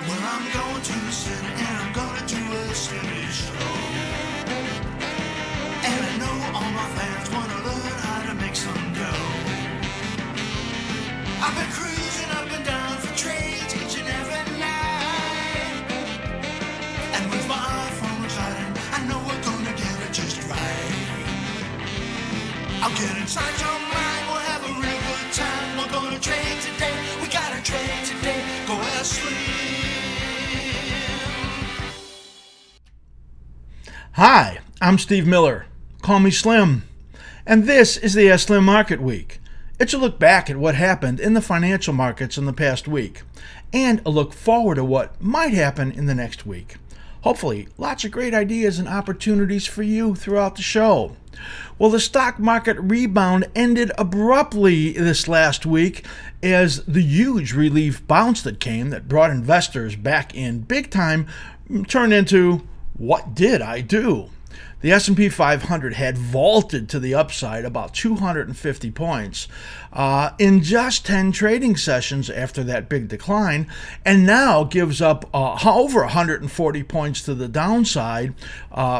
Well, I'm going to the city and I'm gonna do a silly show. And I know all my fans wanna learn how to make some dough. I've been cruising up and down for trades each and every night. And with my iPhone reclining, I know we're gonna get it just right. I'll get inside your mind, we'll have a real good time. We're gonna trade today, we gotta trade today. Go askSlim. Hi, I'm Steve Miller. Call me Slim. And this is the askSlim Market Week. It's a look back at what happened in the financial markets in the past week, and a look forward to what might happen in the next week. Hopefully, lots of great ideas and opportunities for you throughout the show. Well, the stock market rebound ended abruptly this last week as the huge relief bounce that came that brought investors back in big time turned into, what did I do? The S&P 500 had vaulted to the upside about 250 points in just 10 trading sessions after that big decline, and now gives up over 140 points to the downside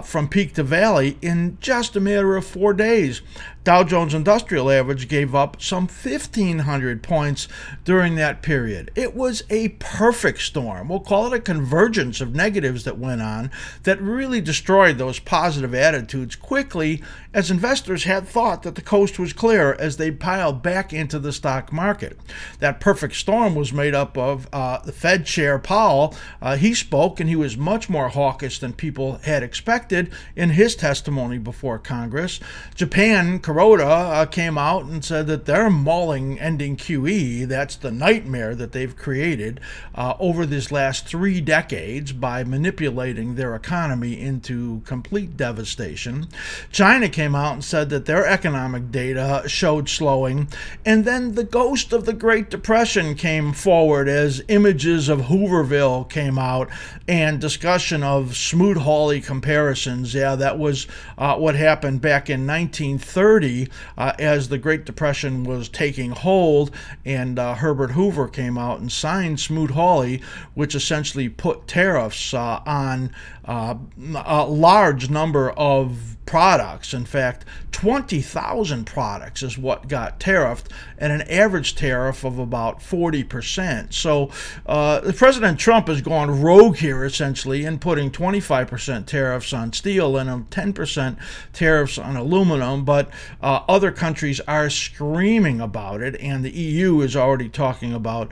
from peak to valley in just a matter of 4 days. Dow Jones Industrial Average gave up some 1,500 points during that period. It was a perfect storm. We'll call it a convergence of negatives that went on that really destroyed those positive attitudes quickly, as investors had thought that the coast was clear as they piled back into the stock market. That perfect storm was made up of the Fed Chair Powell. He spoke, and he was much more hawkish than people had expected in his testimony before Congress. Japan, Kuroda, came out and said that they're mulling ending QE. That's the nightmare that they've created over these last 3 decades by manipulating their economy into complete devastation. China came out and said that their economic data showed slowing. And then the ghost of the Great Depression came forward as images of Hooverville came out and discussion of Smoot-Hawley comparisons. Yeah, that was what happened back in 1930 as the Great Depression was taking hold, and Herbert Hoover came out and signed Smoot-Hawley, which essentially put tariffs on a large number of products. In fact, 20,000 products is what got tariffed, and an average tariff of about 40%. So President Trump has gone rogue here, essentially, in putting 25% tariffs on steel and 10% tariffs on aluminum, but other countries are screaming about it, and the EU is already talking about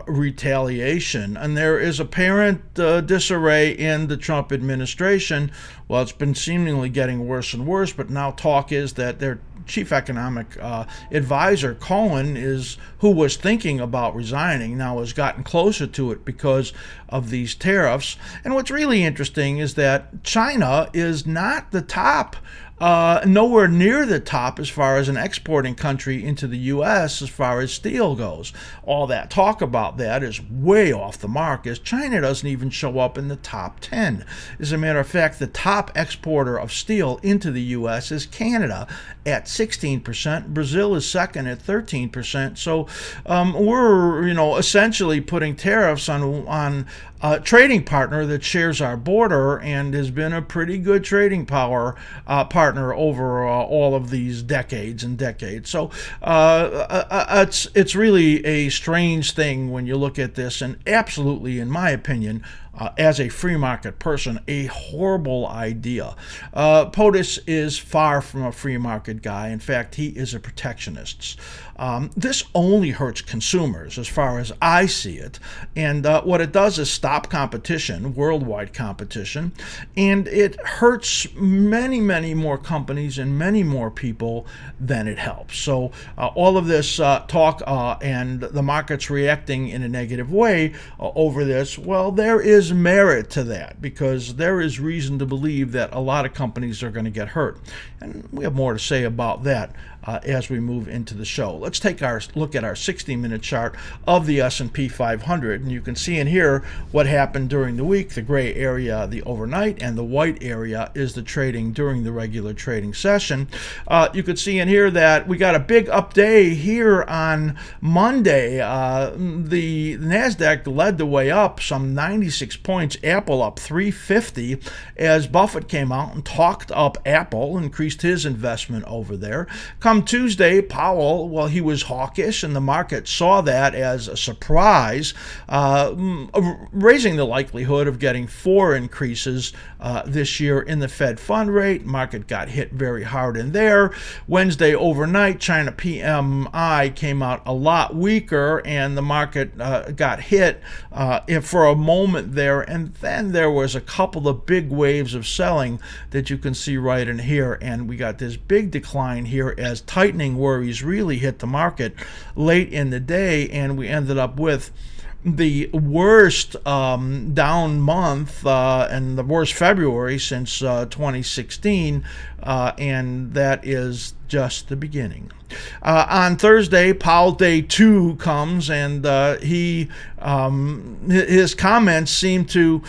retaliation. And there is apparent disarray in the Trump administration. Well, it's been seemingly getting worse and worse, but now talk is that their chief economic advisor, Cohen, who was thinking about resigning, now has gotten closer to it because of these tariffs. And what's really interesting is that China is not the top, nowhere near the top as far as an exporting country into the U.S. as far as steel goes. All that talk about that is way off the mark, as China doesn't even show up in the top 10. As a matter of fact, the top exporter of steel into the U.S. is Canada at 16%. Brazil is second at 13%. So we're, essentially putting tariffs on a trading partner that shares our border and has been a pretty good trading partner over all of these decades and decades. So it's really a strange thing when you look at this, and absolutely, in my opinion, as a free market person, a horrible idea. POTUS is far from a free market guy. In fact, he is a protectionist. This only hurts consumers as far as I see it. And what it does is stop competition, worldwide competition, and it hurts many, many more companies and many more people than it helps. So all of this talk and the market's reacting in a negative way over this, well, there is merit to that, because there is reason to believe that a lot of companies are going to get hurt. And we have more to say about that as we move into the show. Let's take our look at our 60-minute chart of the S&P 500, and you can see in here what what happened during the week. The gray area, the overnight, and the white area is the trading during the regular trading session. You could see in here that we got a big up day here on Monday. The NASDAQ led the way up some 96 points. Apple up 350 as Buffett came out and talked up Apple, increased his investment over there. Come Tuesday, Powell, well, he was hawkish, and the market saw that as a surprise, raising the likelihood of getting 4 increases this year in the Fed fund rate. Market got hit very hard in there. Wednesday overnight, China PMI came out a lot weaker, and the market got hit for a moment there, and then there was a couple of big waves of selling that you can see right in here, and we got this big decline here as tightening worries really hit the market late in the day, and we ended up with the worst down month and the worst February since 2016, and that is just the beginning. On Thursday, Powell Day 2 comes, and his comments seem to,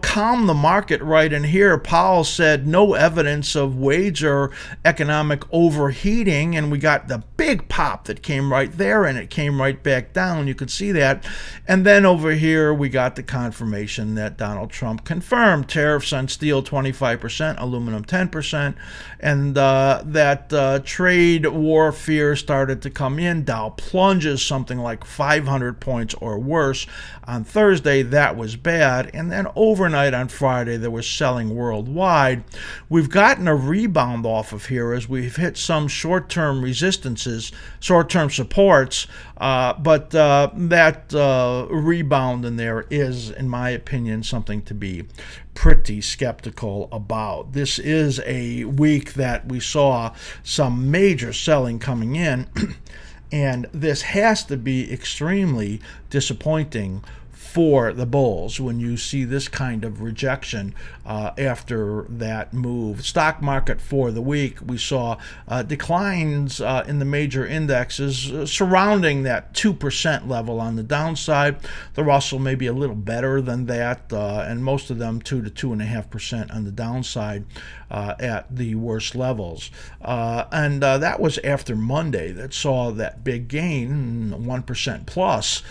calm the market right in here. Powell said no evidence of wage or economic overheating, and we got the big pop that came right there, and it came right back down. You could see that. And then over here, we got the confirmation that Donald Trump confirmed tariffs on steel 25%, aluminum 10%, and that trade war fear started to come in. Dow plunges something like 500 points or worse. On Thursday, that was bad. And then overnight on Friday, there was selling worldwide. We've gotten a rebound off of here as we've hit some short-term resistances, short-term supports, but that rebound in there is, in my opinion, something to be pretty skeptical about. This is a week that we saw some major selling coming in, and this has to be extremely disappointing for the bulls when you see this kind of rejection after that move. Stock market for the week, we saw declines in the major indexes surrounding that 2% level on the downside. The Russell may be a little better than that, and most of them 2 to 2.5% on the downside at the worst levels. And that was after Monday that saw that big gain, 1% plus.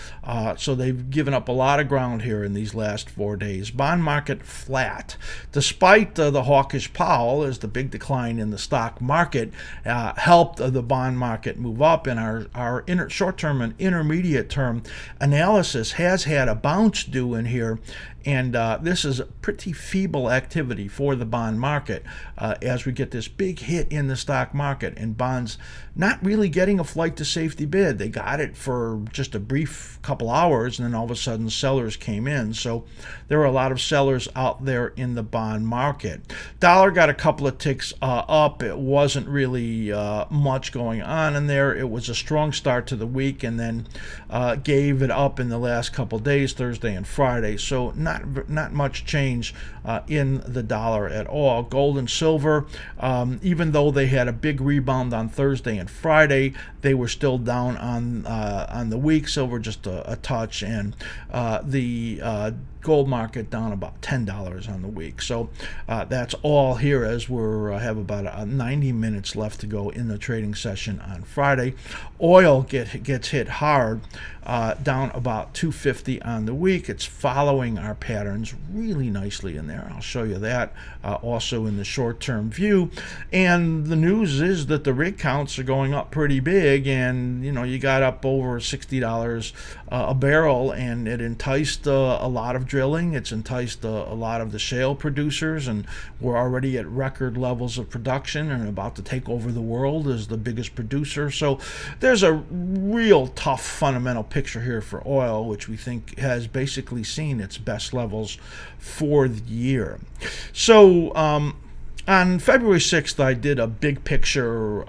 So they've given up a lot of ground here in these last 4 days. Bond market flat. Despite the hawkish Powell, as the big decline in the stock market helped the bond market move up, and our short-term and intermediate term analysis has had a bounce due in here. And this is a pretty feeble activity for the bond market as we get this big hit in the stock market, and bonds not really getting a flight to safety bid. They got it for just a brief couple hours, and then all of a sudden sellers came in. So there were a lot of sellers out there in the bond market. Dollar got a couple of ticks up. It wasn't really much going on in there. It was a strong start to the week, and then gave it up in the last couple of days, Thursday and Friday. So not much change in the dollar at all. Gold and silver, even though they had a big rebound on Thursday and Friday, they were still down on the week. Silver just a touch, and the gold market down about $10 on the week. So that's all here as we have about 90 minutes left to go in the trading session on Friday. Oil gets hit hard, down about 250 on the week. It's following our patterns really nicely in there. I'll show you that also in the short-term view. And the news is that the rig counts are going up pretty big, and you got up over $60 a barrel, and it enticed a lot of drilling. It's enticed a lot of the shale producers, and we're already at record levels of production and about to take over the world as the biggest producer. So there's a real tough fundamental picture here for oil, which we think has basically seen its best levels for the year. So On February 6th, I did a big picture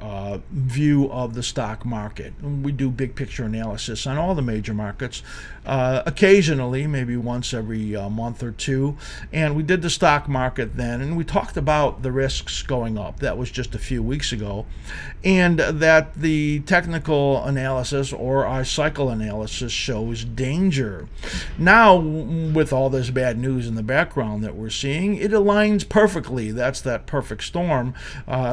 view of the stock market. We do big picture analysis on all the major markets, occasionally, maybe once every month or two. And we did the stock market then, and we talked about the risks going up. That was just a few weeks ago. And that the technical analysis or our cycle analysis shows danger. Now, with all this bad news in the background that we're seeing, it aligns perfectly. That's that perfect storm,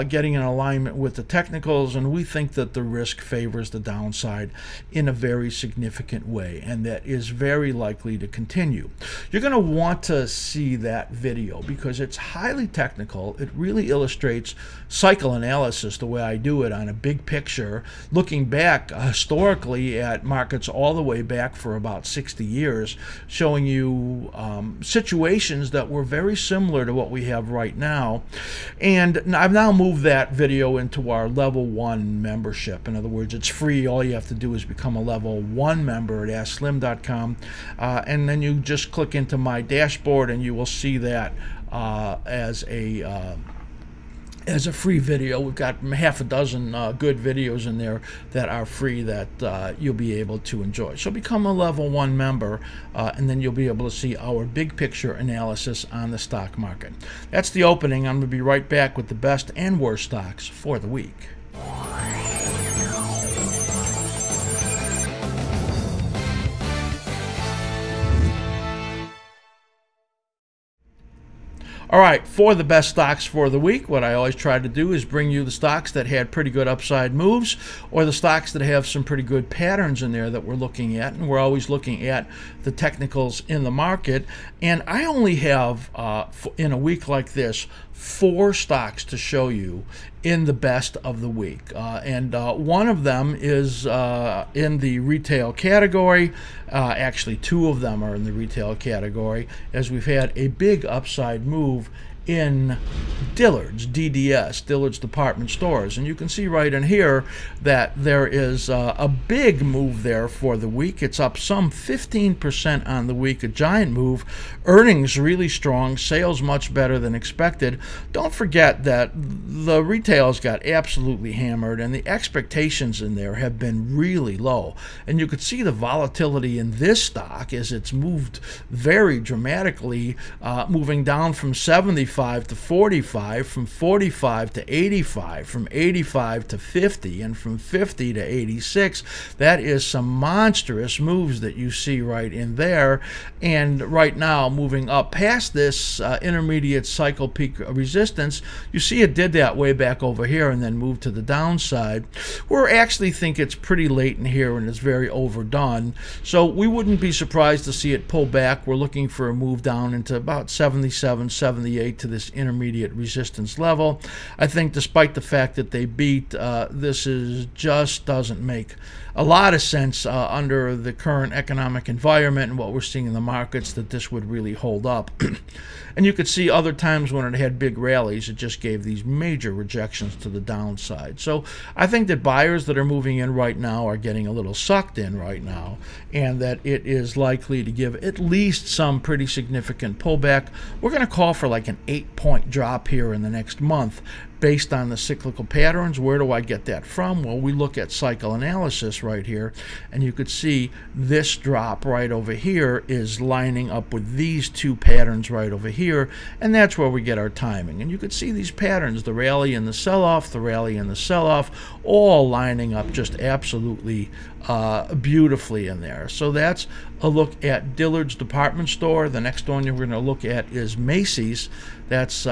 getting in alignment with the technicals, and we think that the risk favors the downside in a very significant way, and that is very likely to continue. You're going to want to see that video because it's highly technical. It really illustrates cycle analysis the way I do it on a big picture, looking back historically at markets all the way back for about 60 years, showing you situations that were very similar to what we have right now. And I've now moved that video into our level 1 membership. In other words, it's free. All you have to do is become a level 1 member at askSlim.com, and then you just click into my dashboard and you will see that as a free video. We've got half a dozen good videos in there that are free that you'll be able to enjoy. So become a level 1 member, and then you'll be able to see our big picture analysis on the stock market. That's the opening. I'm going to be right back with the best and worst stocks for the week. All right, for the best stocks for the week, what I always try to do is bring you the stocks that had pretty good upside moves, or the stocks that have some pretty good patterns in there that we're looking at. And we're always looking at the technicals in the market. And I only have, in a week like this, 4 stocks to show you in the best of the week. And one of them is in the retail category. Actually, 2 of them are in the retail category, as we've had a big upside move in Dillard's, DDS, Dillard's Department Stores. And you can see right in here that there is a big move there for the week. It's up some 15% on the week, a giant move. Earnings really strong, sales much better than expected. Don't forget that the retail's got absolutely hammered, and the expectations in there have been really low. And you could see the volatility in this stock as it's moved very dramatically, moving down from 75 to 45, from 45 to 85, from 85 to 50, and from 50 to 86. That is some monstrous moves that you see right in there. And right now, moving up past this intermediate cycle peak resistance, you see it did that way back over here and then moved to the downside. We actually think it's pretty late in here and it's very overdone. So we wouldn't be surprised to see it pull back. We're looking for a move down into about 77, 78 to this intermediate resistance level. I think despite the fact that they beat, this just doesn't make a lot of sense under the current economic environment and what we're seeing in the markets, that this would really hold up. And you could see other times when it had big rallies, it just gave these major rejections to the downside. So I think that buyers that are moving in right now are getting a little sucked in right now, and that it is likely to give at least some pretty significant pullback. We're going to call for like an 8-point drop here in the next month based on the cyclical patterns. Where do I get that from? Well, we look at cycle analysis right here, and you could see this drop right over here is lining up with these 2 patterns right over here, and that's where we get our timing. And you could see these patterns, the rally and the sell-off, the rally and the sell-off, all lining up just absolutely beautifully in there. So that's a look at Dillard's Department Store. The next one you're going to look at is Macy's. That's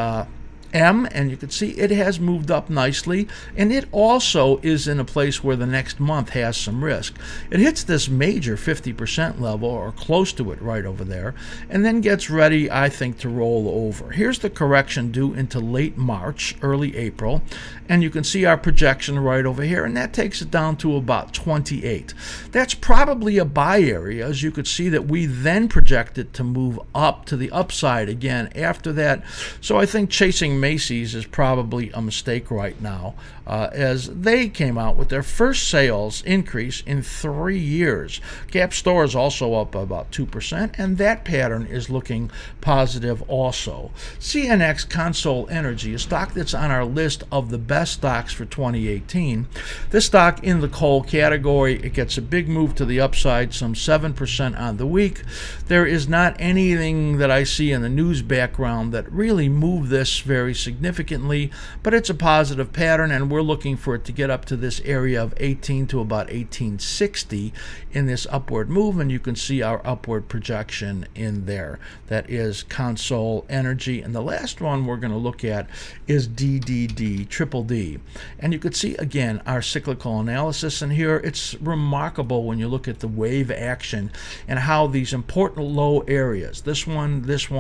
M, and you can see it has moved up nicely, and it also is in a place where the next month has some risk. It hits this major 50% level or close to it right over there, and then gets ready, I think, to roll over. Here's the correction due into late March, early April, and you can see our projection right over here, and that takes it down to about 28. That's probably a buy area, as you could see that we then project it to move up to the upside again after that. So I think chasing Macy's is probably a mistake right now, as they came out with their first sales increase in 3 years. Gap Store is also up about 2%, and that pattern is looking positive also. CNX Consol Energy, a stock that's on our list of the best stocks for 2018. This stock in the coal category, it gets a big move to the upside, some 7% on the week. There is not anything that I see in the news background that really moved this very significantly, but it's a positive pattern, and we're looking for it to get up to this area of 18 to about 1860 in this upward move, and you can see our upward projection in there. That is Consol Energy, and the last one we're going to look at is DDD, Triple D. And you could see again our cyclical analysis in here. It's remarkable when you look at the wave action and how these important low areas, this one, and this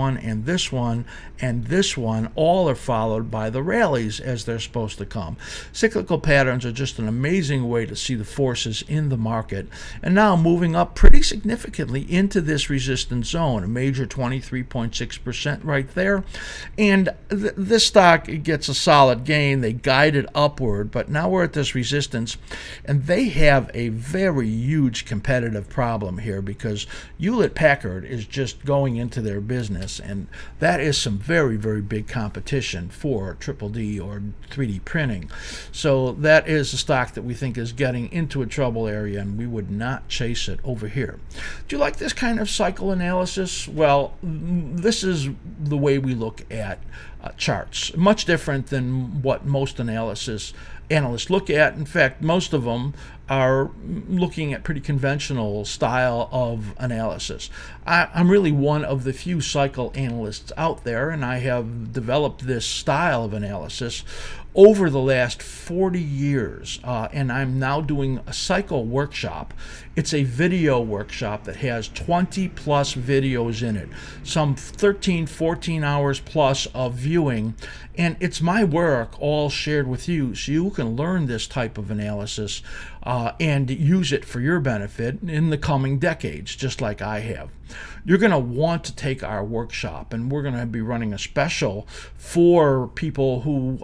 one, and this one, all are followed by the rallies as they're supposed to come. Cyclical patterns are just an amazing way to see the forces in the market, and now moving up pretty significantly into this resistance zone, a major 23.6% right there. And this stock gets a solid gain. They guided upward, but now we're at this resistance, and they have a very huge competitive problem here because Hewlett-Packard is just going into their business, and that is some very, very big competition for Triple D or 3D printing. So that is a stock that we think is getting into a trouble area, and we would not chase it over here. Do you like this kind of cycle analysis? Well, this is the way we look at charts. Much different than what most analysts look at. In fact, most of them are looking at pretty conventional style of analysis. I'm really one of the few cycle analysts out there, and I have developed this style of analysis over the last 40 years, and I'm now doing a cycle workshop. It's a video workshop that has 20 plus videos in it, some 13, 14 hours plus of viewing, and it's my work all shared with you so you can learn this type of analysis and use it for your benefit in the coming decades, just like I have. You're going to want to take our workshop, and we're going to be running a special for people who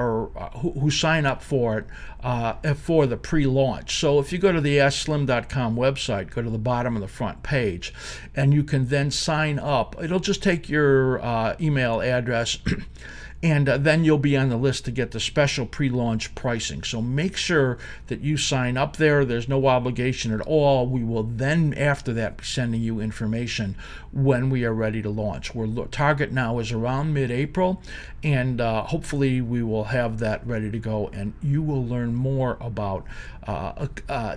who sign up for it for the pre-launch. So if you go to the askSlim.com website, go to the bottom of the front page, and you can then sign up. It'll just take your email address. And then you'll be on the list to get the special pre-launch pricing. So make sure that you sign up there. There's no obligation at all. We will then, after that, be sending you information when we are ready to launch. Our target now is around mid-April, and hopefully we will have that ready to go, and you will learn more about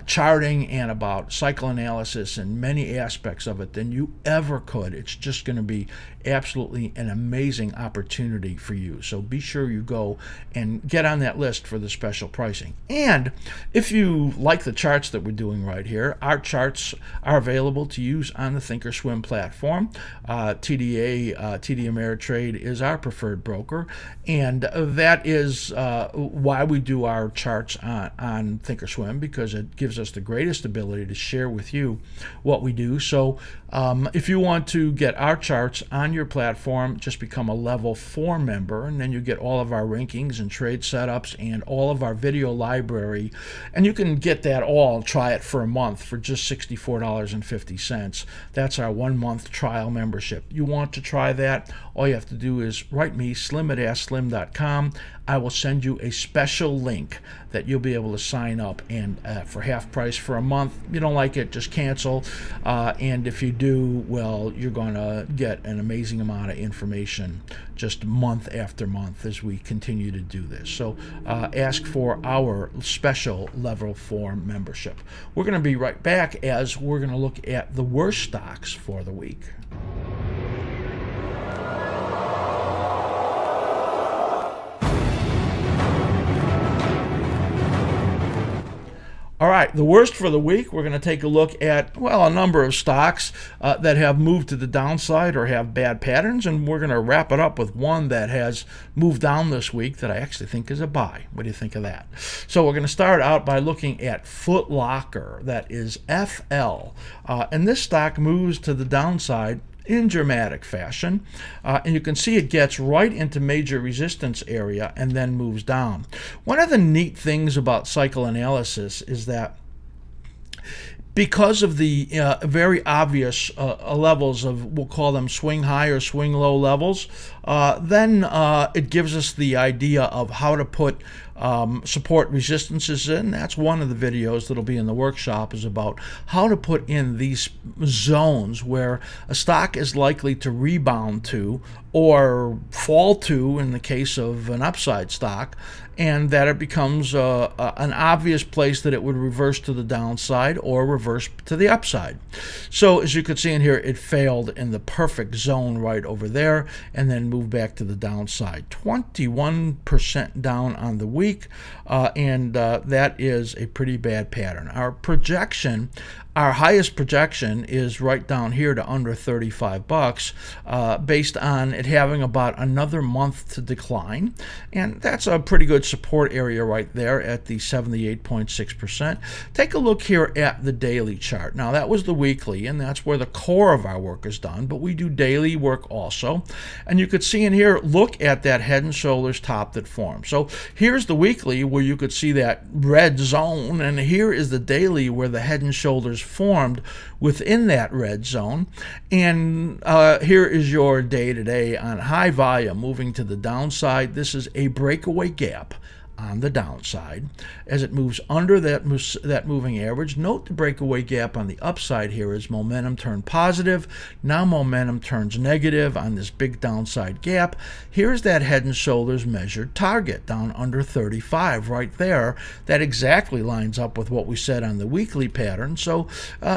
charting and about cycle analysis and many aspects of it than you ever could. It's just going to be absolutely an amazing opportunity for you. So be sure you go and get on that list for the special pricing. And if you like the charts that we're doing right here, our charts are available to use on the Thinkorswim platform. TD Ameritrade is our preferred broker, and that is why we do our charts on Thinkorswim, because it gives us the greatest ability to share with you what we do. So if you want to get our charts on your platform, just become a level 4 member, and then you get all of our rankings and trade setups and all of our video library, and you can get that all, try it for a month for just $64.50. That's our 1-month trial membership. You want to try that? All you have to do is write me, slim@askSlim.com. I will send you a special link that you'll be able to sign up, and for half price for a month. If you don't like it, just cancel, and if you do, well, you're going to get an amazing amount of information just month after month as we continue to do this. So ask for our special level 4 membership. We're going to be right back as we're going to look at the worst stocks for the week. All right, the worst for the week, we're going to take a look at, well, a number of stocks that have moved to the downside or have bad patterns, and we're going to wrap it up with one that has moved down this week that I actually think is a buy. What do you think of that? So we're going to start out by looking at Foot Locker, that is FL, and this stock moves to the downside in dramatic fashion. And you can see it gets right into major resistance area and then moves down. One of the neat things about cycle analysis is that because of the very obvious levels of, we'll call them swing high or swing low levels, then it gives us the idea of how to put support resistances in. That's one of the videos that'll be in the workshop, is about how to put in these zones where a stock is likely to rebound to or fall to in the case of an upside stock, and that it becomes an obvious place that it would reverse to the downside or reverse to the upside. So as you can see in here, it failed in the perfect zone right over there and then moved back to the downside. 21% down on the week, and that is a pretty bad pattern. Our projection, our highest projection, is right down here to under 35 bucks, based on it having about another month to decline, and that's a pretty good support area right there at the 78.6%. Take a look here at the daily chart. Now that was the weekly, and that's where the core of our work is done, but we do daily work also, and you could see in here, look at that head and shoulders top that formed. So here's the weekly where you could see that red zone, and here is the daily where the head and shoulders formed within that red zone, and here is your day-to-day on high volume moving to the downside. This is a breakaway gap on the downside as it moves under that moving average. Note the breakaway gap on the upside here as momentum turned positive. Now momentum turns negative on this big downside gap. Here's that head and shoulders measured target down under 35 right there. That exactly lines up with what we said on the weekly pattern. So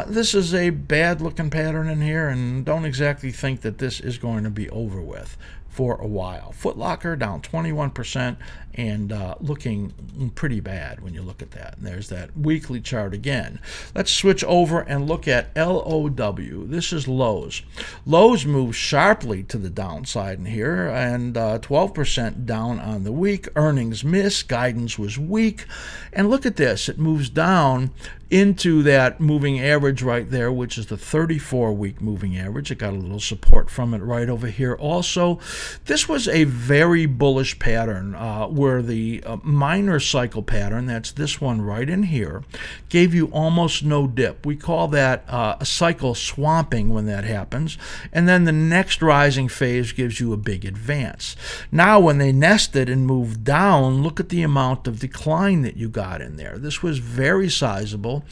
this is a bad looking pattern in here, and don't exactly think that this is going to be over with for a while. Foot Locker down 21% and looking pretty bad when you look at that. And there's that weekly chart again. Let's switch over and look at LOW. This is Lowe's. Lowe's moves sharply to the downside in here, and 12% down on the week. Earnings miss, guidance was weak, and look at this, it moves down into that moving average right there, which is the 34-week moving average. It got a little support from it right over here also. This was a very bullish pattern where the minor cycle pattern, that's this one right in here, gave you almost no dip. We call that a cycle swamping when that happens, and then the next rising phase gives you a big advance. Now when they nested and moved down, look at the amount of decline that you got in there. This was very sizable,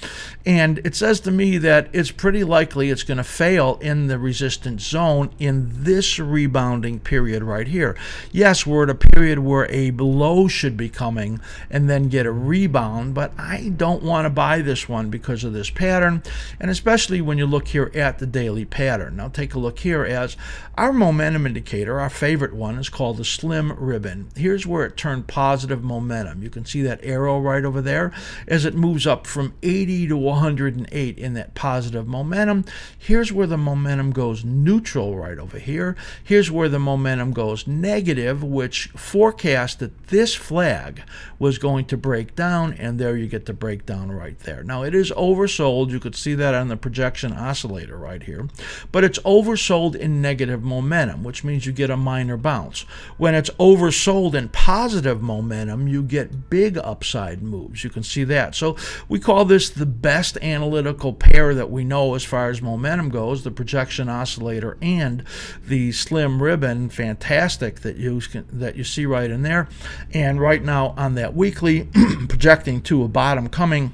and it says to me that it's pretty likely it's going to fail in the resistance zone in this rebounding period right here. Yes, we're at a period where a low should be coming and then get a rebound, but I don't want to buy this one because of this pattern, and especially when you look here at the daily pattern. Now take a look here as our momentum indicator. Our favorite one is called the slim ribbon. Here's where it turned positive momentum. You can see that arrow right over there as it moves up from 80 to 108 in that positive momentum. Here's where the momentum goes neutral right over here. Here's where the momentum goes negative, which forecast that this flag was going to break down, and there you get the breakdown right there. Now it is oversold. You could see that on the projection oscillator right here, but it's oversold in negative momentum, which means you get a minor bounce. When it's oversold in positive momentum, you get big upside moves. You can see that. So we call this the best analytical pair that we know as far as momentum goes, the projection oscillator and the slim ribbon. Fantastic that you see right in there. And right now on that weekly, projecting to a bottom coming,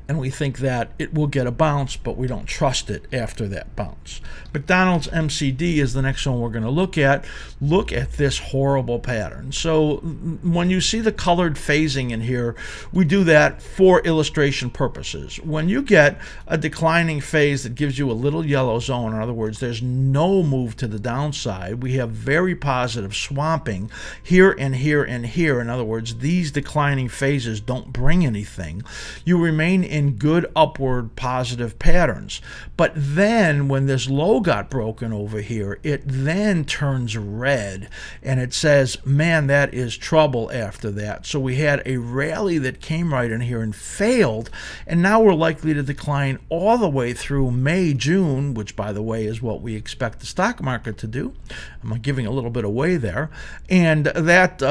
and we think that it will get a bounce, but we don't trust it after that bounce. McDonald's MCD is the next one we're going to look at. Look at this horrible pattern. So when you see the colored phasing in here, we do that for illustration purposes. When you get a declining phase that gives you a little yellow zone, in other words, there's no move to the downside, we have very positive swamping here and here and here. In other words, these declining phases don't bring anything. You remain in good upward positive patterns. But then when this low got broken over here, it then turns red and it says, man, that is trouble after that. So we had a rally that came right in here and failed, and now we're likely to decline all the way through May, June, which by the way is what we expect the stock market to do. I'm giving a little bit away there, and that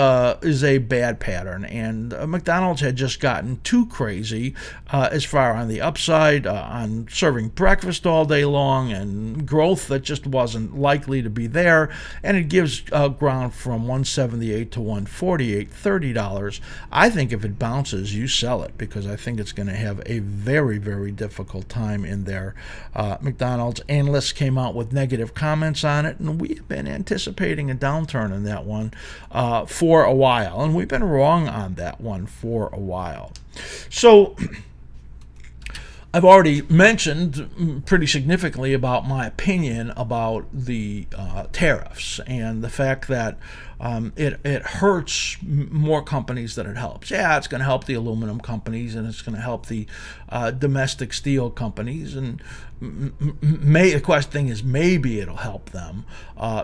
is a bad pattern. And McDonald's had just gotten too crazy as far on the upside, on serving breakfast all day long and growth that just wasn't likely to be there, and it gives ground from 178 to 148, $30. I think if it bounces, you sell it, because I think it's going to have a very, very difficult time in there. McDonald's analysts came out with negative comments on it, and we've been anticipating a downturn in that one for a while, and we've been wrong on that one for a while. So I've already mentioned pretty significantly about my opinion about the tariffs and the fact that it hurts more companies than it helps. Yeah, it's going to help the aluminum companies, and it's going to help the domestic steel companies, and the question thing is maybe it'll help them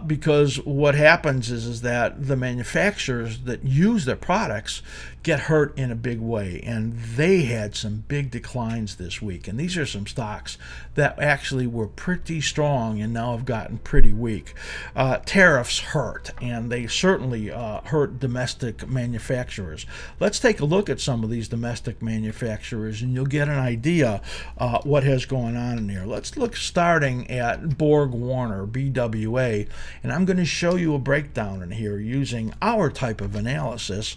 because what happens is that the manufacturers that use their products get hurt in a big way, and they had some big declines this week, and these are some stocks that actually were pretty strong and now have gotten pretty weak. Tariffs hurt, and they certainly hurt domestic manufacturers. Let's take a look at some of these domestic manufacturers, and you'll get an idea what has going on in here. Let's look starting at Borg Warner, BWA, and I'm going to show you a breakdown in here using our type of analysis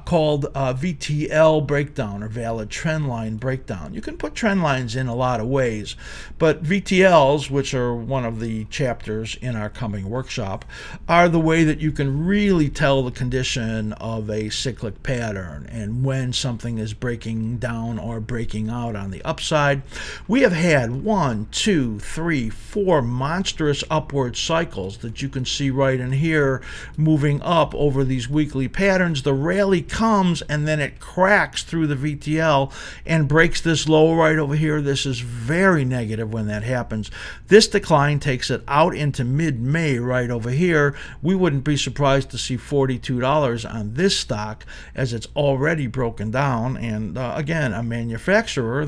called VTL breakdown, or valid trend line breakdown. You can put trend lines in a lot of ways, but VTLs, which are one of the chapters in our coming workshop, are the way that you can really tell the condition of a cyclic pattern and when something is breaking down or breaking out on the upside. We have had 1, 2, 3, 4 monstrous upward cycles that you can see right in here moving up over these weekly patterns. The rally comes and then it cracks through the VTL and breaks this low right over here. This is very negative when that happens. This decline takes it out into mid-May right over here. We wouldn't be surprised to see $42 on this stock, as it's already broken down, and again, a manufacturer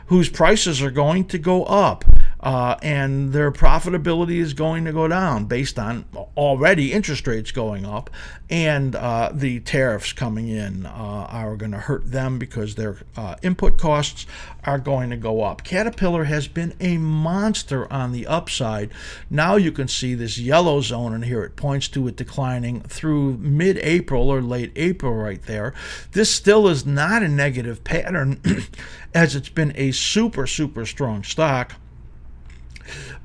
whose prices are going to go up. And their profitability is going to go down based on already interest rates going up, and the tariffs coming in are going to hurt them because their input costs are going to go up. Caterpillar has been a monster on the upside. Now you can see this yellow zone in here. It points to it declining through mid-April or late April right there. This still is not a negative pattern as it's been a super, super strong stock.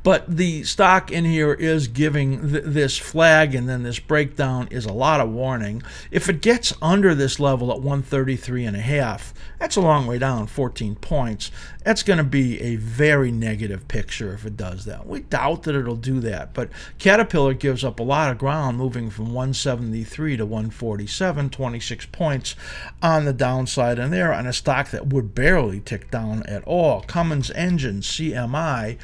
But the stock in here is giving this flag, and then this breakdown is a lot of warning. If it gets under this level at 133.5, that's a long way down, 14 points. That's going to be a very negative picture if it does that. We doubt that it'll do that, but Caterpillar gives up a lot of ground, moving from 173 to 147, 26 points on the downside, and there on a stock that would barely tick down at all. Cummins Engines, CMI,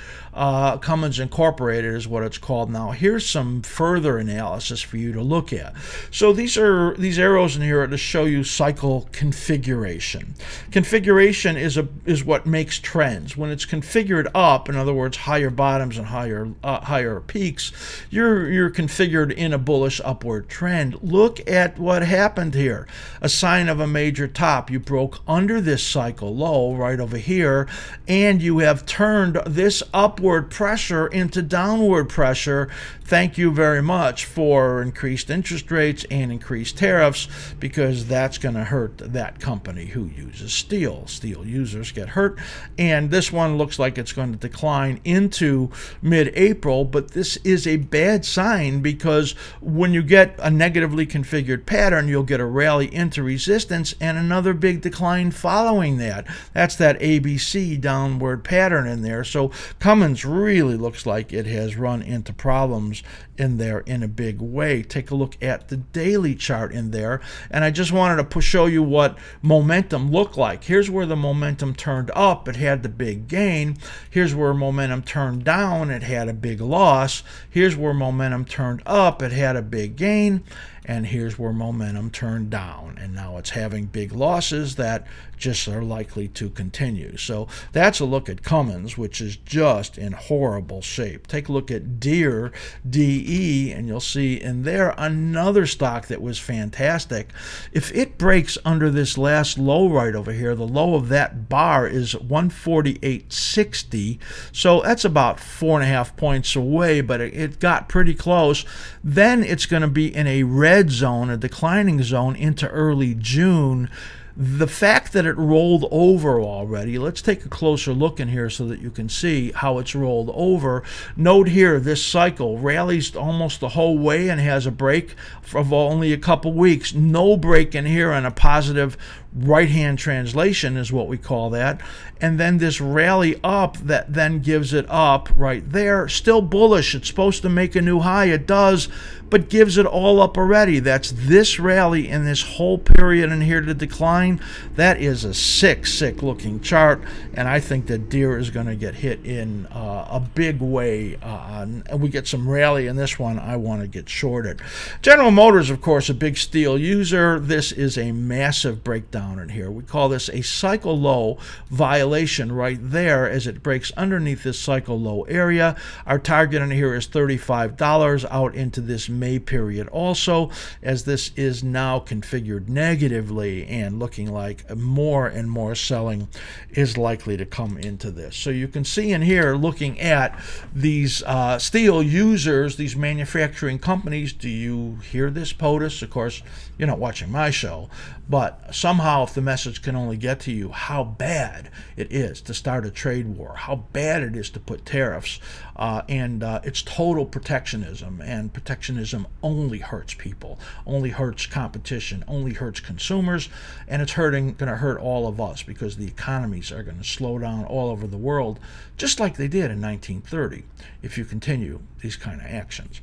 Cummins Incorporated is what it's called now. Here's some further analysis for you to look at. So these arrows in here are to show you cycle configuration. Configuration is what makes trends. When it's configured up, in other words, higher bottoms and higher peaks, you're configured in a bullish upward trend. Look at what happened here. A sign of a major top. You broke under this cycle low right over here, and you have turned this upward pressure into downward pressure. Thank you very much for increased interest rates and increased tariffs, because that's going to hurt that company who uses steel. Steel users get hurt, and this one looks like it's going to decline into mid-April, but this is a bad sign, because when you get a negatively configured pattern, you'll get a rally into resistance and another big decline following that. That's that ABC downward pattern in there. So Cummins Cummins really looks like it has run into problems in there in a big way. Take a look at the daily chart in there, and I just wanted to show you what momentum looked like. Here's where the momentum turned up, it had the big gain. Here's where momentum turned down, it had a big loss. Here's where momentum turned up, it had a big gain. And here's where momentum turned down, and now it's having big losses that just are likely to continue. So that's a look at Cummins, which is just in horrible shape. Take a look at Deere, DE, and you'll see in there another stock that was fantastic. If it breaks under this last low right over here, the low of that bar is 148.60, so that's about 4.5 points away, but it got pretty close. Then it's going to be in a red zone, a declining zone, into early June. The fact that it rolled over already, let's take a closer look in here so that you can see how it's rolled over. Note here, this cycle rallies almost the whole way and has a break of only a couple weeks. No break in here, and a positive right-hand translation is what we call that. And then this rally up that then gives it up right there. Still bullish. It's supposed to make a new high. It does, but gives it all up already. That's this rally in this whole period in here to decline. That is a sick looking chart, and I think that Deere is going to get hit in a big way. And we get some rally in this one. I want to get shorted. General Motors, of course, a big steel user. This is a massive breakdown in here. We call this a cycle low violation right there as it breaks underneath this cycle low area. Our target in here is $35 out into this May period also, as this is now configured negatively and looking like more and more selling is likely to come into this. So you can see in here, looking at these steel users, these manufacturing companies. Do you hear this, POTUS? Of course, you're not watching my show, but somehow if the message can only get to you how bad it is to start a trade war, how bad it is to put tariffs, and it's total protectionism, and protectionism only hurts people, only hurts competition, only hurts consumers, and it's going to hurt all of us, because the economies are going to slow down all over the world, just like they did in 1930, if you continue these kind of actions.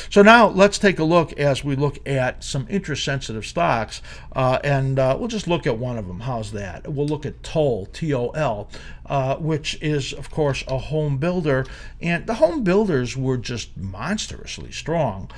So now let's take a look as we look at some interest-sensitive stocks, and we'll just look at one of them. How's that? We'll look at Toll, T-O-L, which is, of course, a home builder, and the home builders were just monstrously strong,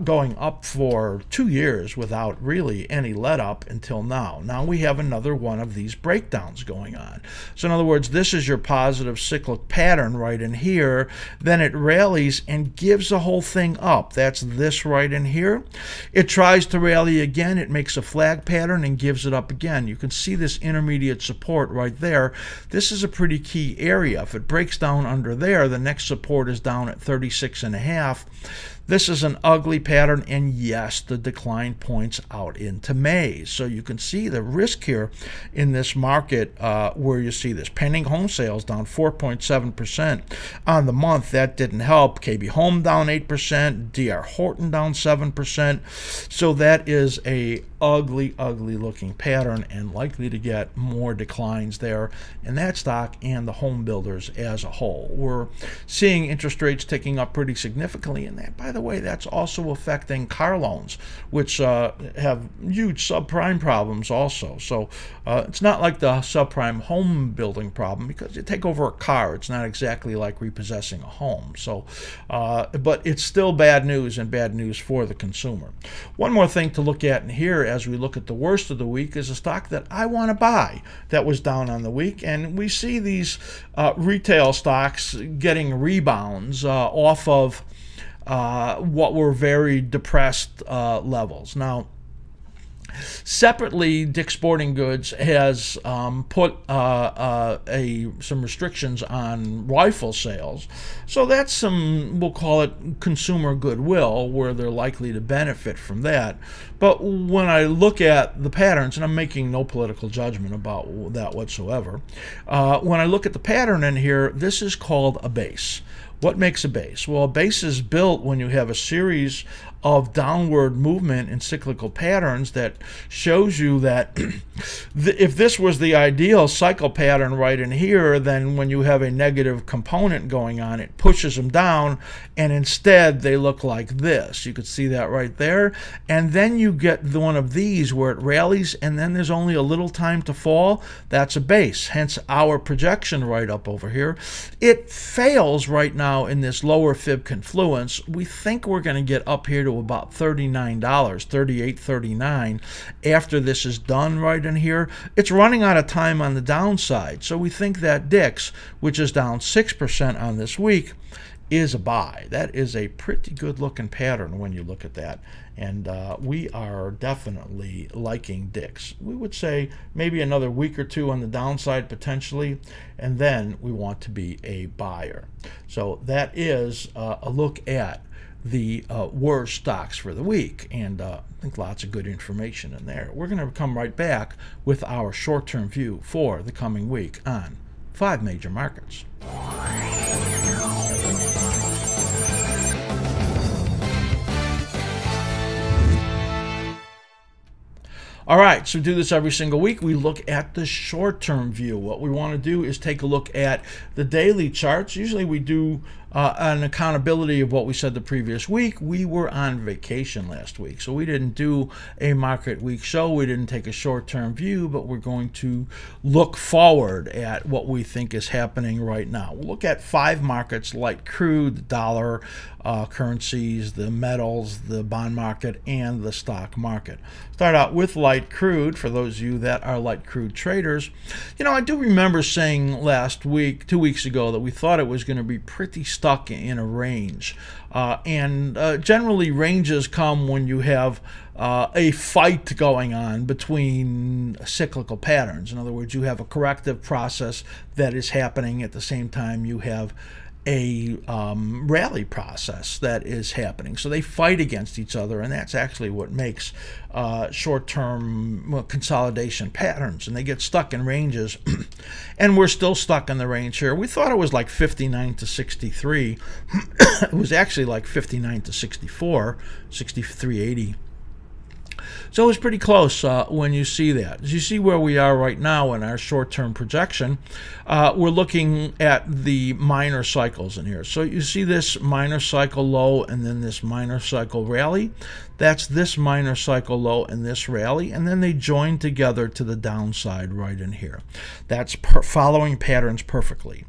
going up for 2 years without really any let-up until now. Now we have another one of these breakdowns going on. So in other words, this is your positive cyclic pattern right in here, then it rallies and gives the whole thing up. That's this right in here. It tries to rally again, it makes a flag pattern and gives it up again. You can see this intermediate support right there. This is a pretty key area. If it breaks down under there, the next support is down at 36.5. This is an ugly pattern, and yes, the decline points out into May. So you can see the risk here in this market, where you see this pending home sales down 4.7% on the month. That didn't help. KB Home down 8%, DR Horton down 7%. So that is a ugly looking pattern, and likely to get more declines there in that stock and the home builders as a whole. We're seeing interest rates ticking up pretty significantly, and that, by the way, that's also affecting car loans, which have huge subprime problems also. So it's not like the subprime home building problem, because you take over a car, it's not exactly like repossessing a home. So but it's still bad news, and bad news for the consumer. One more thing to look at in here as we look at the worst of the week is a stock that I want to buy that was down on the week, and we see these retail stocks getting rebounds off of what were very depressed levels. Now, separately, Dick's Sporting Goods has put some restrictions on rifle sales. So that's some, we'll call it consumer goodwill, where they're likely to benefit from that. But when I look at the patterns, and I'm making no political judgment about that whatsoever, when I look at the pattern in here, this is called a base. What makes a base? Well, a base is built when you have a series of downward movement in cyclical patterns that shows you that if this was the ideal cycle pattern right in here, then when you have a negative component going on, it pushes them down, and instead they look like this. You could see that right there. And then you get one of these where it rallies and then there's only a little time to fall. That's a base, hence our projection right up over here. It fails right now in this lower fib confluence. We think we're going to get up here to about $39, $38.39 after this is done right in here. It's running out of time on the downside, so we think that DIX, which is down 6% on this week, is a buy. That is a pretty good looking pattern when you look at that, and we are definitely liking DIX. We would say maybe another week or two on the downside potentially, and then we want to be a buyer. So that is a look at the worst stocks for the week, and I think lots of good information in there. We're going to come right back with our short-term view for the coming week on 5 major markets. All right, so we do this every single week. We look at the short-term view. What we want to do is take a look at the daily charts. Usually we do an accountability of what we said the previous week. We were on vacation last week, so we didn't do a market week show. We didn't take a short-term view, but we're going to look forward at what we think is happening right now. We'll look at 5 markets: light crude, the dollar, currencies, the metals, the bond market, and the stock market. Start out with light crude. For those of you that are light crude traders, you know, I do remember saying last week, 2 weeks ago, that we thought it was going to be pretty stuck in a range. Generally ranges come when you have a fight going on between cyclical patterns. In other words, you have a corrective process that is happening at the same time you have a rally process that is happening. So they fight against each other, and that's actually what makes short-term consolidation patterns, and they get stuck in ranges. And we're still stuck in the range here. We thought it was like 59 to 63. It was actually like 59 to 64, 63.80. So it's pretty close when you see that. As you see where we are right now in our short-term projection, we're looking at the minor cycles in here. So you see this minor cycle low and then this minor cycle rally. That's this minor cycle low and this rally, and then they join together to the downside right in here. That's following patterns perfectly.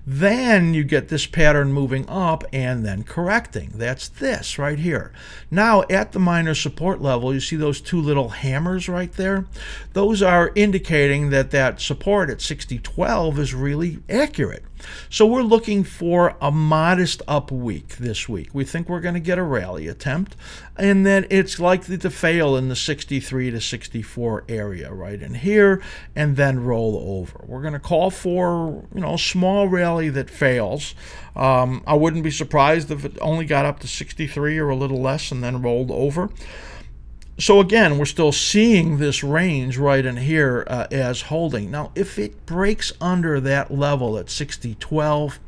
Then you get this pattern moving up and then correcting. That's this right here. Now at the minor support level, you see those 2 little hammers right there? Those are indicating that that support at 60.12 is really accurate. So we're looking for a modest up week this week. We think we're going to get a rally attempt, and then it's likely to fail in the 63 to 64 area right in here, and then roll over. We're going to call for, you know, a small rally that fails. I wouldn't be surprised if it only got up to 63 or a little less and then rolled over. So again, we're still seeing this range right in here as holding. Now, if it breaks under that level at 60.12,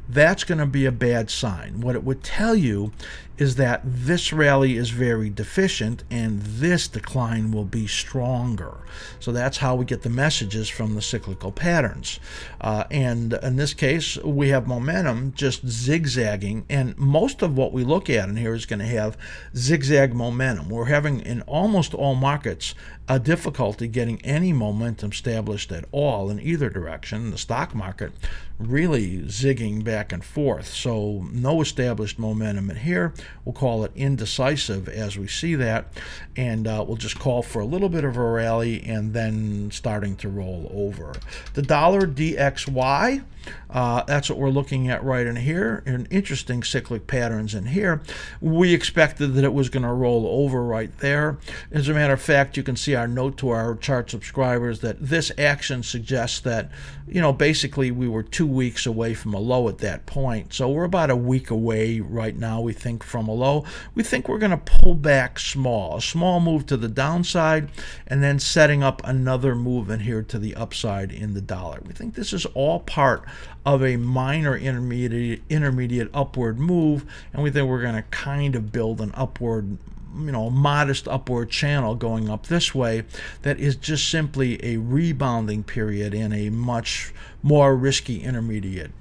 that's going to be a bad sign. What it would tell you is that this rally is very deficient and this decline will be stronger. So that's how we get the messages from the cyclical patterns. And in this case, we have momentum just zigzagging, and most of what we look at in here is going to have zigzag momentum. We're having in almost all markets a difficulty getting any momentum established at all in either direction. The stock market really zigging back and forth, so no established momentum in here. We'll call it indecisive as we see that, and we'll just call for a little bit of a rally and then starting to roll over. The dollar DXY, that's what we're looking at right in here. An interesting cyclic patterns in here. We expected that it was going to roll over right there. As a matter of fact, you can see our note to our chart subscribers that this action suggests that, you know, basically we were 2 weeks away from a low at that point. So we're about a week away right now, we think, from a low. We think we're going to pull back small, a small move to the downside, and then setting up another move in here to the upside in the dollar. We think this is all part of a minor intermediate upward move, and we think we're going to kind of build an upward, modest upward channel going up this way that is just simply a rebounding period in a much more risky intermediate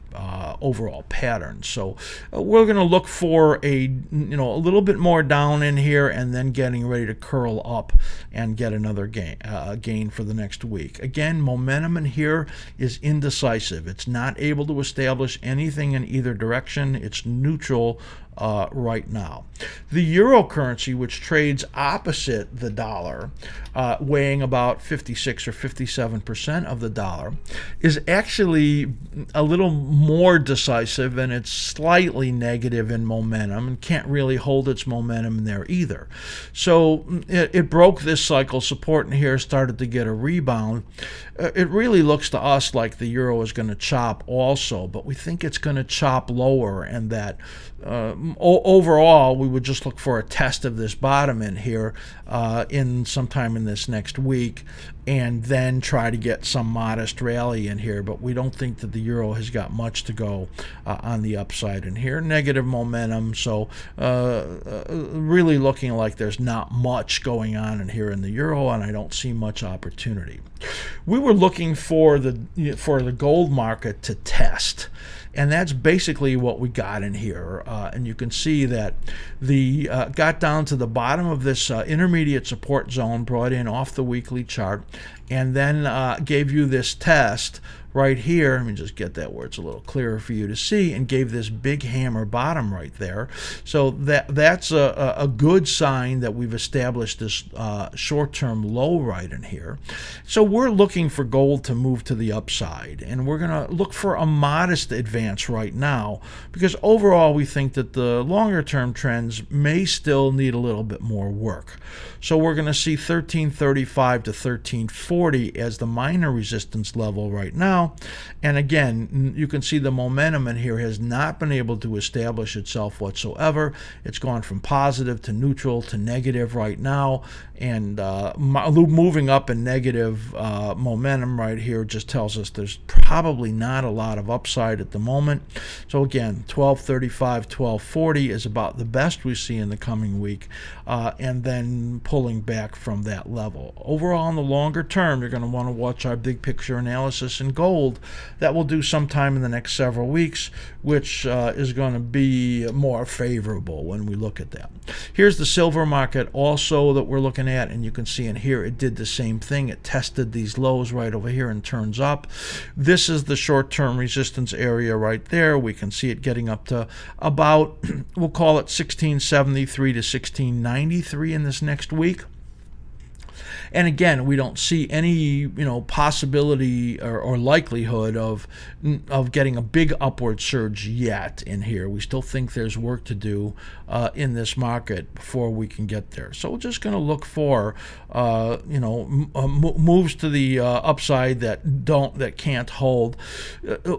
overall pattern. So we're going to look for a little bit more down in here and then getting ready to curl up and get another gain for the next week. Again, momentum in here is indecisive. It's not able to establish anything in either direction. It's neutral right now. The euro currency, which trades opposite the dollar, weighing about 56 or 57% of the dollar, is actually a little more decisive, and it's slightly negative in momentum and can't really hold its momentum in there either. So it broke this cycle support in here, started to get a rebound. It really looks to us like the euro is going to chop also, but we think it's going to chop lower, and that overall we would just look for a test of this bottom in here in sometime in this next week, and then try to get some modest rally in here. But we don't think that the euro has got much to go on the upside in here. Negative momentum, so really looking like there's not much going on in here in the euro, and I don't see much opportunity. We were looking for the gold market to test, and that's basically what we got in here. And you can see that the got down to the bottom of this intermediate support zone, brought in off the weekly chart, and then gave you this test right here. Let me just get that where it's a little clearer for you to see, and gave this big hammer bottom right there. So that's a good sign that we've established this short-term low right in here. So we're looking for gold to move to the upside, and we're going to look for a modest advance right now, because overall we think that the longer-term trends may still need a little bit more work. So we're going to see 1335 to 1340 as the minor resistance level right now. And again, you can see the momentum in here has not been able to establish itself whatsoever. It's gone from positive to neutral to negative right now, and moving up in negative momentum right here just tells us there's probably not a lot of upside at the moment. So again, 1235, 1240 is about the best we see in the coming week, and then pulling back from that level. Overall, in the longer term, you're going to want to watch our big picture analysis in gold. That will do sometime in the next several weeks, which is going to be more favorable when we look at that. Here's the silver market also that we're looking at, and you can see in here it did the same thing. It tested these lows right over here and turns up. This is the short-term resistance area right there. We can see it getting up to about, we'll call it 1673 to 1693 in this next week. And again, we don't see any possibility or likelihood of getting a big upward surge yet in here. We still think there's work to do in this market before we can get there. So we're just going to look for moves to the upside that can't hold.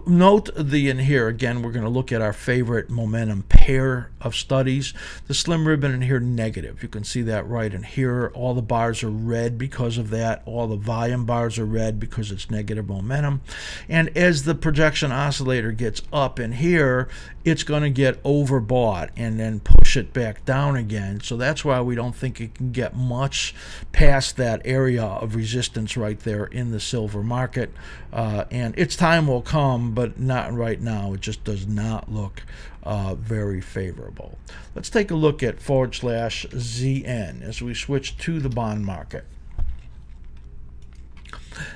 Note in here again, we're going to look at our favorite momentum pair of studies. The slim ribbon in here negative. You can see that right in here. All the bars are red because of that. All the volume bars are red because it's negative momentum. And as the projection oscillator gets up in here, it's going to get overbought and then push it back down again. So that's why we don't think it can get much past that area of resistance right there in the silver market. And its time will come, but not right now. It just does not look very favorable. Let's take a look at /ZN as we switch to the bond market.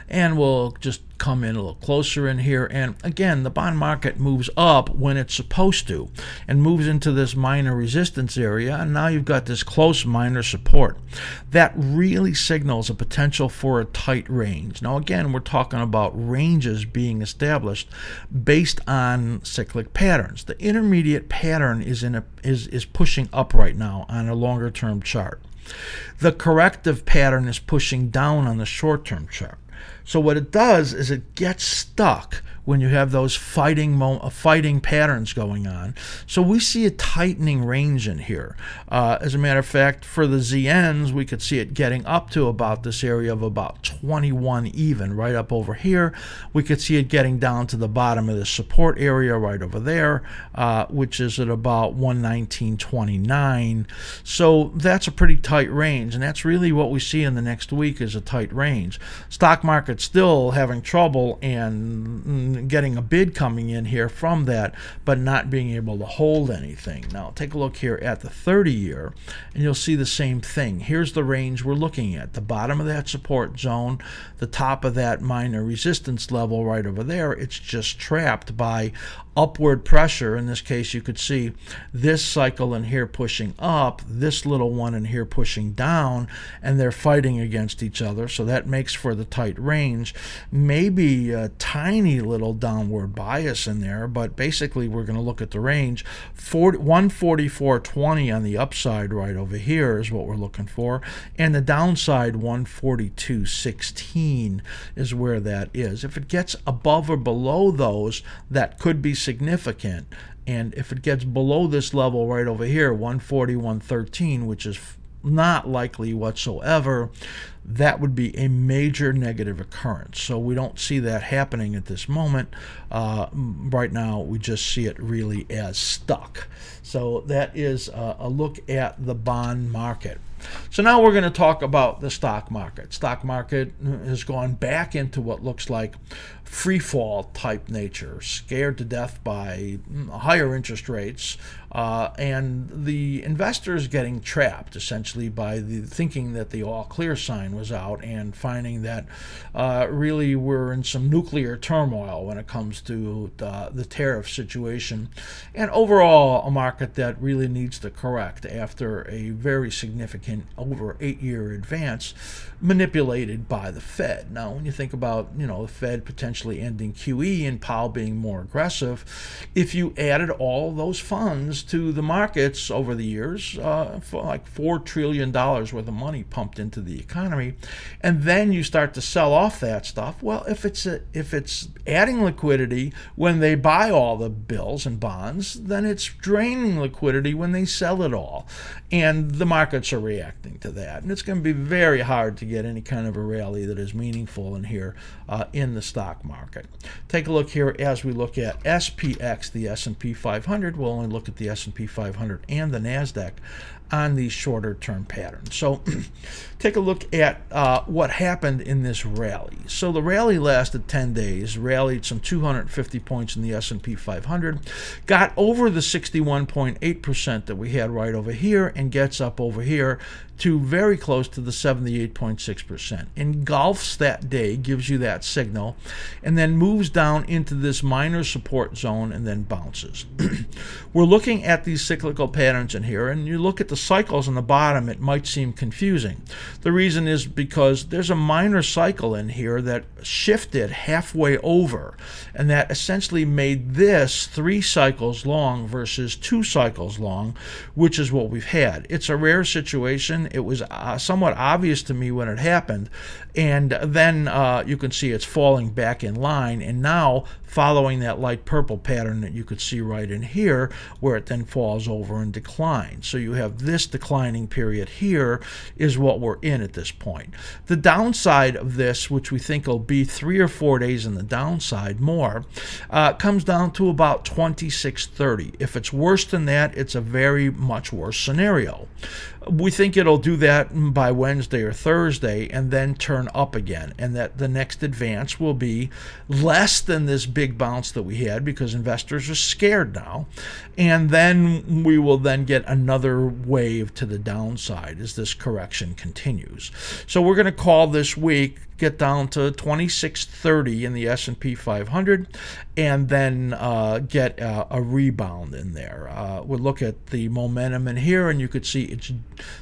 And we'll just come in a little closer in here, and again the bond market moves up when it's supposed to and moves into this minor resistance area, and now you've got this close minor support that really signals a potential for a tight range. Now again, we're talking about ranges being established based on cyclic patterns. The intermediate pattern is pushing up right now on a longer term chart. The corrective pattern is pushing down on the short term chart. So what it does is it gets stuck when you have those fighting patterns going on. So we see a tightening range in here. As a matter of fact, for the ZNs, we could see it getting up to about this area of about 21 even, right up over here. We could see it getting down to the bottom of the support area right over there, which is at about 119.29. So that's a pretty tight range, and that's really what we see in the next week is a tight range. Stock market still having trouble and getting a bid coming in here from that, but not being able to hold anything. Now take a look here at the 30-year, and you'll see the same thing. Here's the range we're looking at. The bottom of that support zone, the top of that minor resistance level right over there, it's just trapped by upward pressure. In this case, you could see this cycle in here pushing up, this little one in here pushing down, and they're fighting against each other. So that makes for the tight range. Maybe a tiny little downward bias in there, but basically we're going to look at the range. 144.20 on the upside right over here is what we're looking for, and the downside 142.16 is where that is. If it gets above or below those, that could be significant, and if it gets below this level right over here, 141.13, which is not likely whatsoever, that would be a major negative occurrence. So we don't see that happening at this moment. Right now, we just see it really as stuck. So that is a look at the bond market. So now we're going to talk about the stock market. Stock market has gone back into what looks like free fall type nature, scared to death by higher interest rates, and the investors getting trapped essentially by the thinking that the all clear sign was out and finding that really we're in some nuclear turmoil when it comes to the tariff situation, and overall a market that really needs to correct after a very significant over 8-year advance manipulated by the Fed. Now when you think about the Fed potentially ending QE and Powell being more aggressive, if you added all those funds to the markets over the years, for like $4 trillion worth of money pumped into the economy, and then you start to sell off that stuff, well, if it's adding liquidity when they buy all the bills and bonds, then it's draining liquidity when they sell it all, and the markets are reacting to that, and it's going to be very hard to get any kind of a rally that is meaningful in here in the stock market. Take a look here as we look at SPX, the S&P 500. We'll only look at the S&P 500 and the NASDAQ on these shorter term patterns. So take a look at what happened in this rally. So the rally lasted 10 days, rallied some 250 points in the S&P 500, got over the 61.8% that we had right over here, and gets up over here to very close to the 78.6%. Engulfs that day, gives you that signal, and then moves down into this minor support zone and then bounces. We're looking at these cyclical patterns in here, and you look at the cycles on the bottom, it might seem confusing. The reason is because there's a minor cycle in here that shifted halfway over, and that essentially made this 3 cycles long versus 2 cycles long, which is what we've had. It's a rare situation. It was somewhat obvious to me when it happened, and then you can see it's falling back in line, and now following that light purple pattern that you could see right in here, where it then falls over and declines. So you have this declining period here is what we're in at this point. The downside of this, which we think will be 3 or 4 days in the downside more, comes down to about 26.30. If it's worse than that, it's a very much worse scenario. We think it'll do that by Wednesday or Thursday and then turn up again, and that the next advance will be less than this big bounce that we had because investors are scared now, and then we will then get another wave to the downside as this correction continues. So we're going to call this week get down to 26.30 in the S&P 500, and then get a rebound in there. We'll look at the momentum in here, and you could see it's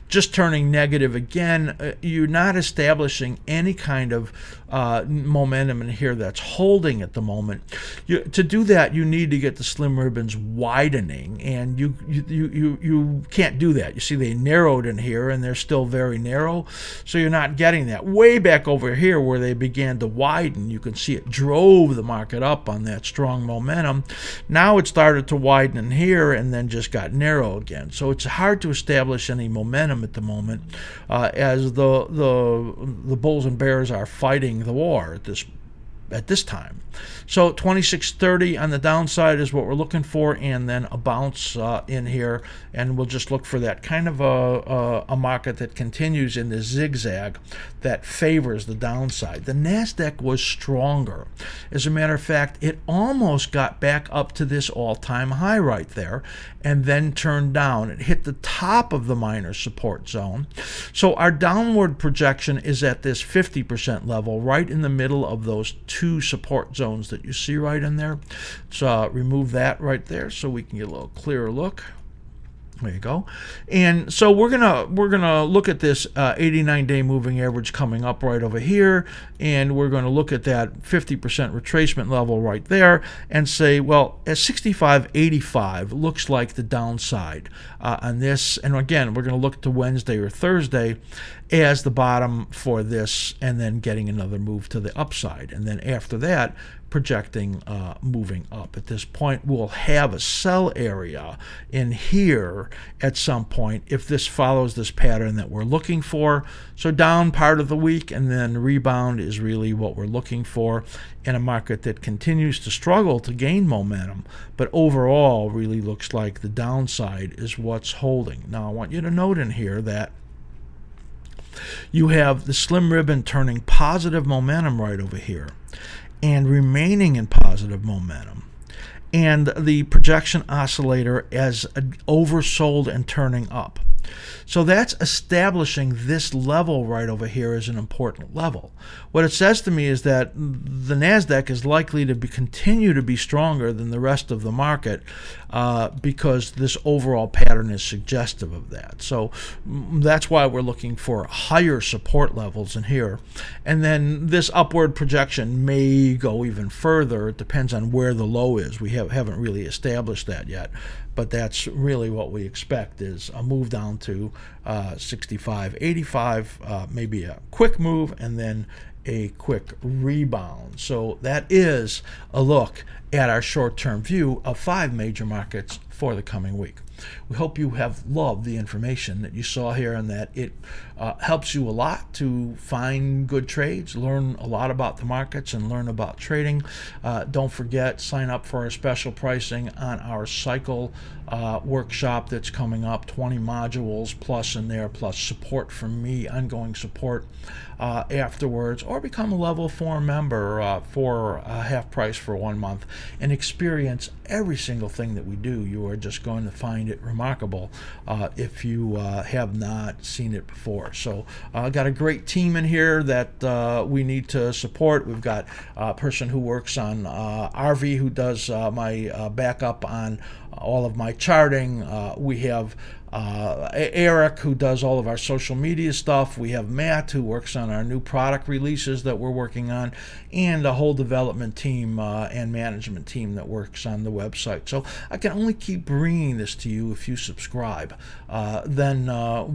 just turning negative again. You're not establishing any kind of momentum in here that's holding at the moment. To do that, you need to get the slim ribbons widening, and you can't do that. You see they narrowed in here, and they're still very narrow, so you're not getting that. Way back over here where they began to widen. You can see it drove the market up on that strong momentum. Now it started to widen in here and then just got narrow again. So it's hard to establish any momentum at the moment as the bulls and bears are fighting the war at this time. So 2630 on the downside is what we're looking for, and then a bounce in here, and we'll just look for that kind of a market that continues in the zigzag that favors the downside. The NASDAQ was stronger. As a matter of fact, it almost got back up to this all-time high right there and then turned down. It hit the top of the minor support zone. So our downward projection is at this 50% level, right in the middle of those two support zones that you see right in there. So remove that right there so we can get a little clearer look. There you go. And so we're gonna look at this 89-day moving average coming up right over here, and we're going to look at that 50% retracement level right there and say, well, at 65.85 looks like the downside on this. And again, we're going to look to Wednesday or Thursday as the bottom for this, and then getting another move to the upside, and then after that projecting moving up. At this point, we'll have a sell area in here at some point if this follows this pattern that we're looking for. So down part of the week and then rebound is really what we're looking for in a market that continues to struggle to gain momentum, but overall really looks like the downside is what's holding. Now I want you to note in here that you have the slim ribbon turning positive momentum right over here and remaining in positive momentum, and the projection oscillator as oversold and turning up. So that's establishing this level right over here as an important level. What it says to me is that the NASDAQ is likely to continue to be stronger than the rest of the market because this overall pattern is suggestive of that. So that's why we're looking for higher support levels in here. And then this upward projection may go even further. It depends on where the low is. We haven't really established that yet. But that's really what we expect, is a move down to 65.85, maybe a quick move and then a quick rebound. So that is a look at our short-term view of 5 major markets for the coming week. We hope you have loved the information that you saw here and that it helps you a lot to find good trades, learn a lot about the markets, and learn about trading. Don't forget, sign up for our special pricing on our cycle workshop that's coming up, 20 modules plus in there, plus support from me, ongoing support afterwards, or become a level 4 member for half price for 1 month and experience every single thing that we do. You are just going to find it remarkable if you have not seen it before. So I've got a great team in here that we need to support. We've got a person who works on RV who does my backup on all of my charting. We have Eric, who does all of our social media stuff. We have Matt, who works on our new product releases that we're working on, and a whole development team and management team that works on the website. So I can only keep bringing this to you if you subscribe. Then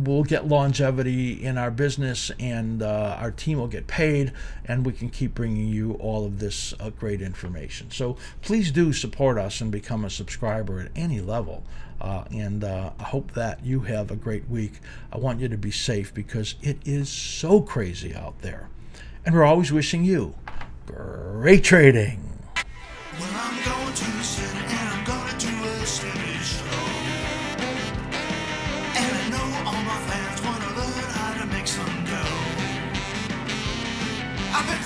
we'll get longevity in our business, and our team will get paid, and we can keep bringing you all of this great information. So please do support us and become a subscriber at any level. And I hope that you have a great week. I want you to be safe because it is so crazy out there. And we're always wishing you great trading. Well, I'm going to the city and I'm gonna do a steady show. And I know all my fans wanna learn how to make some dough. I've been